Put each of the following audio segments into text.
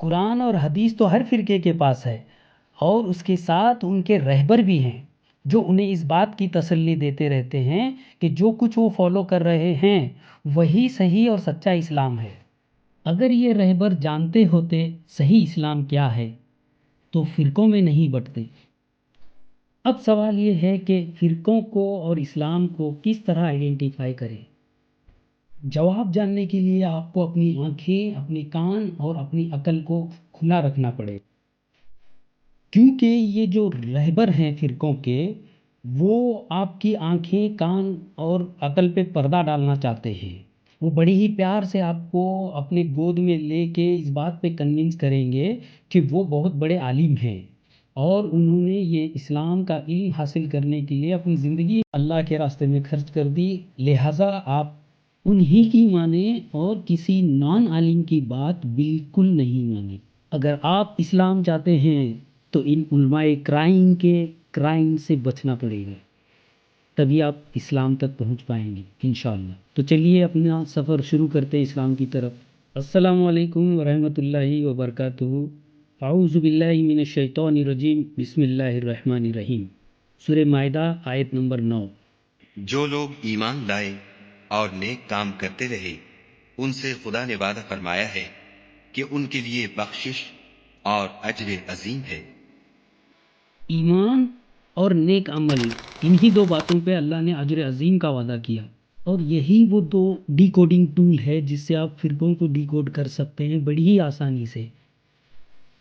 قرآن اور حدیث تو ہر فرقے کے پاس ہے، اور اس کے ساتھ ان کے رہبر بھی ہیں جو انہیں اس بات کی تسلی دیتے رہتے ہیں کہ جو کچھ وہ فالو کر رہے ہیں وہی صحیح اور سچا اسلام ہے۔ اگر یہ رہبر جانتے ہوتے صحیح اسلام کیا ہے تو فرقوں میں نہیں بٹتے۔ اب سوال یہ ہے کہ فرقوں کو اور اسلام کو کس طرح آئیڈینٹیفائی کریں؟ جواب جاننے کے لیے آپ کو اپنی آنکھیں، اپنے کان اور اپنی عقل کو کھلا رکھنا پڑے، کیونکہ یہ جو رہبر ہیں فرقوں کے، وہ آپ کی آنکھیں، کان اور عقل پہ پردہ ڈالنا چاہتے ہیں۔ وہ بڑی ہی پیار سے آپ کو اپنے گود میں لے کے اس بات پہ کنونس کریں گے کہ وہ بہت بڑے عالم ہیں اور انہوں نے یہ اسلام کا علم حاصل کرنے کے لیے اپنی زندگی اللہ کے راستے میں خرچ کر دی، لہٰذا آپ انہی کی مانیں اور کسی نان عالم کی بات بالکل نہیں مانیں۔ اگر آپ اسلام چاہتے ہیں تو ان علماء کرائم سے بچنا پڑے گا، تبھی آپ اسلام تک پہنچ پائیں گے انشاءاللہ۔ تو چلیے اپنا سفر شروع کرتے ہیں اسلام کی طرف۔ السلام علیکم ورحمۃ اللہ وبرکاتہ۔ اعوذ باللہ من الشیطان الرجیم، بسم اللہ الرحمن الرحیم۔ سورہ مائدہ آیت نمبر 9۔ جو لوگ ایمان لائے اور نیک کام کرتے رہے ان سے خدا نے وعدہ فرمایا ہے کہ ان کے لیے بخشش اور اجر عظیم ہے۔ ایمان اور نیک عمل، انہی دو باتوں پہ اللہ نے اجر عظیم کا وعدہ کیا، اور یہی وہ دو ڈی کوڈنگ ٹول ہے جس سے آپ فرقوں کو ڈی کوڈ کر سکتے ہیں بڑی ہی آسانی سے۔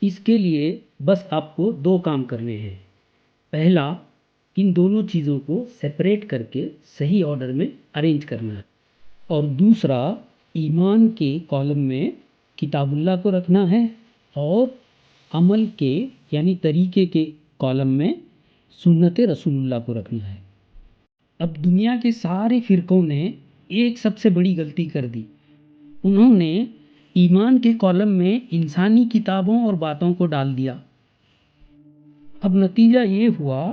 اس کے لیے بس آپ کو دو کام کرنے ہیں۔ پہلا، ان دونوں چیزوں کو سیپریٹ کر کے صحیح آرڈر میں ارینج کرنا ہے، اور دوسرا، ایمان کے کالم میں کتاب اللہ کو رکھنا ہے اور عمل کے یعنی طریقے کے کالم میں سنت رسول اللہ کو رکھنا ہے۔ اب دنیا کے سارے فرقوں نے ایک سب سے بڑی غلطی کر دی، انہوں نے ایمان کے کالم میں انسانی کتابوں اور باتوں کو ڈال دیا۔ اب نتیجہ یہ ہوا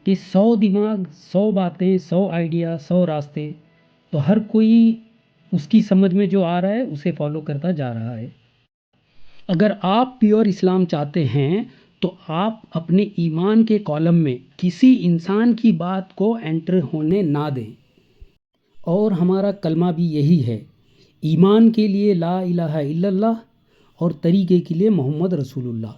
کہ 100 دماغ، 100 باتیں، 100 آئیڈیا، 100 راستے، تو ہر کوئی اس کی سمجھ میں جو آ رہا ہے اسے فالو کرتا جا رہا ہے۔ اگر آپ پیور اسلام چاہتے ہیں تو آپ اپنے ایمان کے کالم میں کسی انسان کی بات کو انٹر ہونے نہ دیں، اور ہمارا کلمہ بھی یہی ہے، ایمان کے لیے لا الہ الا اللہ اور طریقے کے لیے محمد رسول اللہ۔